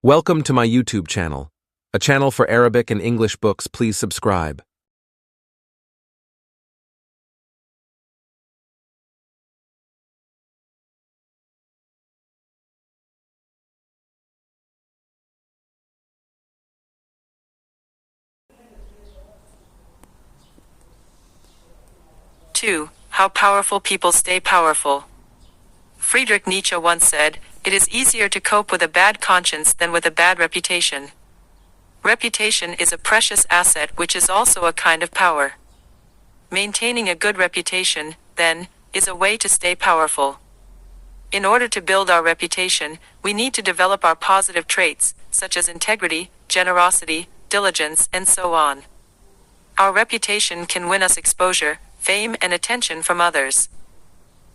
Welcome to my YouTube channel, a channel for Arabic and English books. Please subscribe. Two, how powerful people stay powerful. Friedrich Nietzsche once said, "It is easier to cope with a bad conscience than with a bad reputation." Reputation is a precious asset which is also a kind of power. Maintaining a good reputation, then, is a way to stay powerful. In order to build our reputation, we need to develop our positive traits, such as integrity, generosity, diligence, and so on. Our reputation can win us exposure, fame, and attention from others.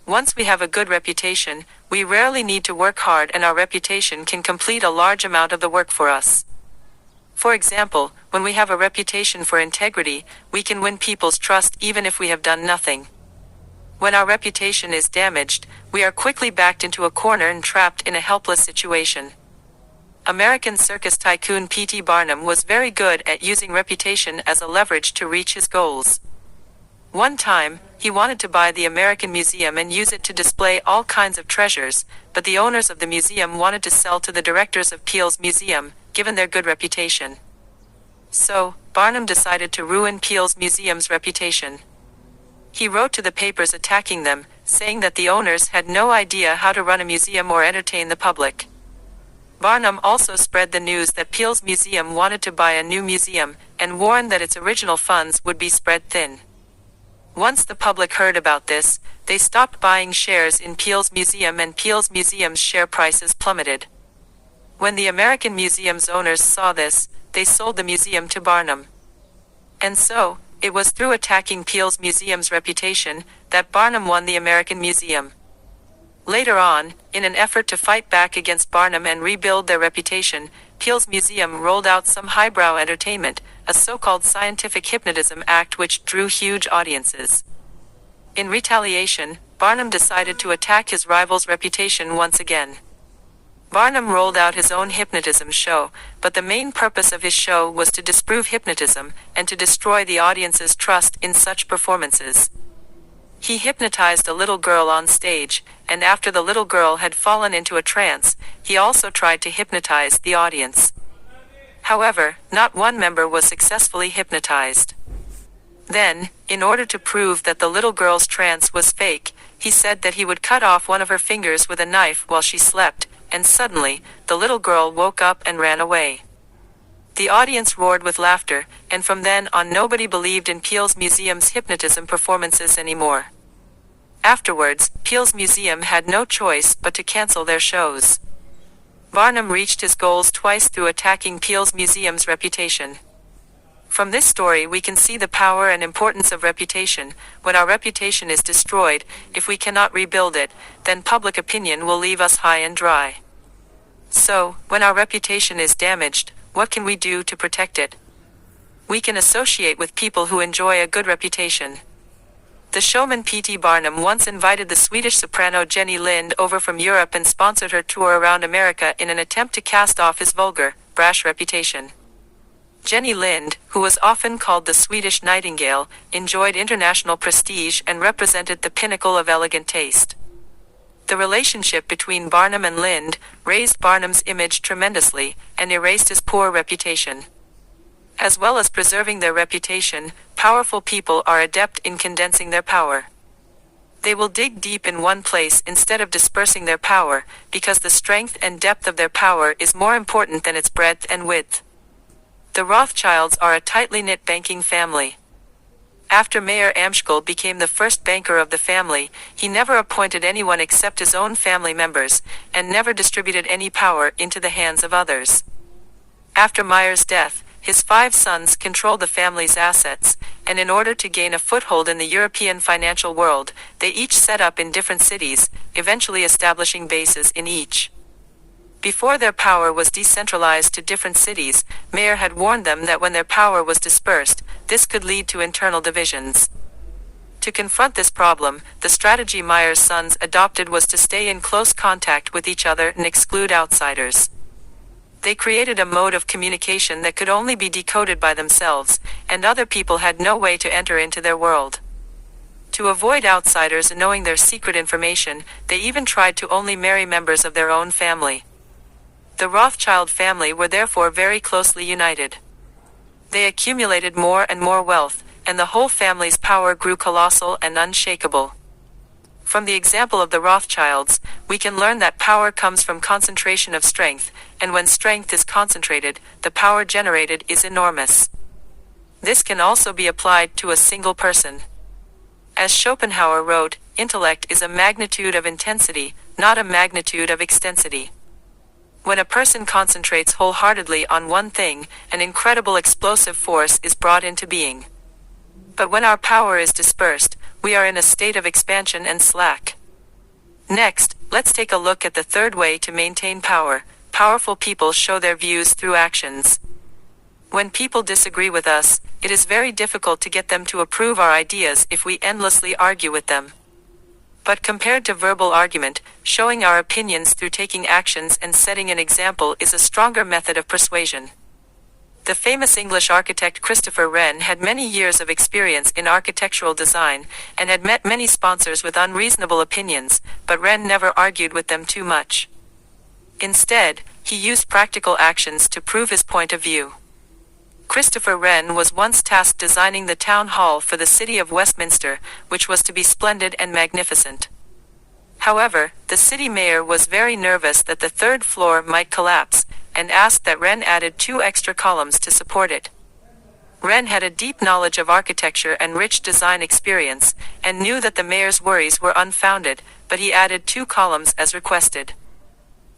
Once we have a good reputation, we rarely need to work hard, and our reputation can complete a large amount of the work for us. For example, when we have a reputation for integrity, we can win people's trust even if we have done nothing. When our reputation is damaged, we are quickly backed into a corner and trapped in a helpless situation. American circus tycoon P.T. Barnum was very good at using reputation as a leverage to reach his goals. One time, he wanted to buy the American Museum and use it to display all kinds of treasures, but the owners of the museum wanted to sell to the directors of Peale's museum, given their good reputation. So, Barnum decided to ruin Peale's museum's reputation. He wrote to the papers attacking them, saying that the owners had no idea how to run a museum or entertain the public. Barnum also spread the news that Peale's museum wanted to buy a new museum, and warned that its original funds would be spread thin. Once the public heard about this, they stopped buying shares in Peale's museum, and Peale's museum's share prices plummeted. When the American museum's owners saw this, they sold the museum to Barnum. And so, it was through attacking Peale's museum's reputation that Barnum won the American Museum. Later on, in an effort to fight back against Barnum and rebuild their reputation, Peale's museum rolled out some highbrow entertainment, a so-called scientific hypnotism act which drew huge audiences. In retaliation, Barnum decided to attack his rival's reputation once again. Barnum rolled out his own hypnotism show, but the main purpose of his show was to disprove hypnotism, and to destroy the audience's trust in such performances. He hypnotized a little girl on stage, and after the little girl had fallen into a trance, he also tried to hypnotize the audience. However, not one member was successfully hypnotized. Then, in order to prove that the little girl's trance was fake, he said that he would cut off one of her fingers with a knife while she slept, and suddenly, the little girl woke up and ran away. The audience roared with laughter, and from then on nobody believed in Peale's museum's hypnotism performances anymore. Afterwards, Peale's museum had no choice but to cancel their shows. Barnum reached his goals twice through attacking Peale's museum's reputation. From this story we can see the power and importance of reputation. When our reputation is destroyed, if we cannot rebuild it, then public opinion will leave us high and dry. So, when our reputation is damaged, what can we do to protect it? We can associate with people who enjoy a good reputation. The showman P.T. Barnum once invited the Swedish soprano Jenny Lind over from Europe and sponsored her tour around America in an attempt to cast off his vulgar, brash reputation. Jenny Lind, who was often called the Swedish Nightingale, enjoyed international prestige and represented the pinnacle of elegant taste. The relationship between Barnum and Lind raised Barnum's image tremendously, and erased his poor reputation. As well as preserving their reputation, powerful people are adept in condensing their power. They will dig deep in one place instead of dispersing their power, because the strength and depth of their power is more important than its breadth and width. The Rothschilds are a tightly knit banking family. After Mayer Amschel became the first banker of the family, he never appointed anyone except his own family members, and never distributed any power into the hands of others. After Mayer's death, his 5 sons controlled the family's assets, and in order to gain a foothold in the European financial world, they each set up in different cities, eventually establishing bases in each. Before their power was decentralized to different cities, Mayer had warned them that when their power was dispersed, this could lead to internal divisions. To confront this problem, the strategy Mayer's sons adopted was to stay in close contact with each other and exclude outsiders. They created a mode of communication that could only be decoded by themselves, and other people had no way to enter into their world. To avoid outsiders knowing their secret information, they even tried to only marry members of their own family. The Rothschild family were therefore very closely united. They accumulated more and more wealth, and the whole family's power grew colossal and unshakable. From the example of the Rothschilds, we can learn that power comes from concentration of strength, and when strength is concentrated, the power generated is enormous. This can also be applied to a single person. As Schopenhauer wrote, intellect is a magnitude of intensity, not a magnitude of extensity. When a person concentrates wholeheartedly on one thing, an incredible explosive force is brought into being. But when our power is dispersed, we are in a state of expansion and slack. Next, let's take a look at the third way to maintain power. Powerful people show their views through actions. When people disagree with us, it is very difficult to get them to approve our ideas if we endlessly argue with them. But compared to verbal argument, showing our opinions through taking actions and setting an example is a stronger method of persuasion. The famous English architect Christopher Wren had many years of experience in architectural design, and had met many sponsors with unreasonable opinions, but Wren never argued with them too much. Instead, he used practical actions to prove his point of view. Christopher Wren was once tasked designing the town hall for the city of Westminster, which was to be splendid and magnificent. However, the city mayor was very nervous that the third floor might collapse, and asked that Wren added 2 extra columns to support it. Wren had a deep knowledge of architecture and rich design experience, and knew that the mayor's worries were unfounded, but he added 2 columns as requested.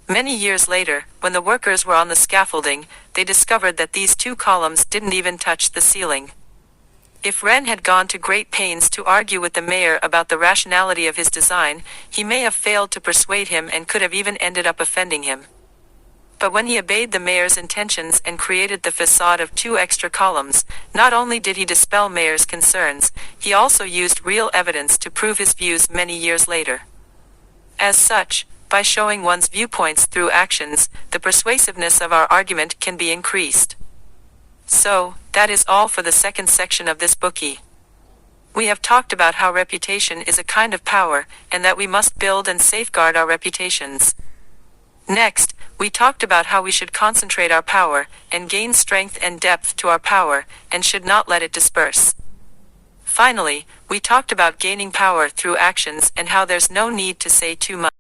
Many years later, when the workers were on the scaffolding, they discovered that these 2 columns didn't even touch the ceiling. If Wren had gone to great pains to argue with the mayor about the rationality of his design, he may have failed to persuade him and could have even ended up offending him. But when he obeyed the mayor's intentions and created the facade of 2 extra columns, not only did he dispel mayor's concerns, he also used real evidence to prove his views many years later. As such, by showing one's viewpoints through actions, the persuasiveness of our argument can be increased. So, that is all for the second section of this bookie. We have talked about how reputation is a kind of power, and that we must build and safeguard our reputations. Next, we talked about how we should concentrate our power, and gain strength and depth to our power, and should not let it disperse. Finally, we talked about gaining power through actions and how there's no need to say too much.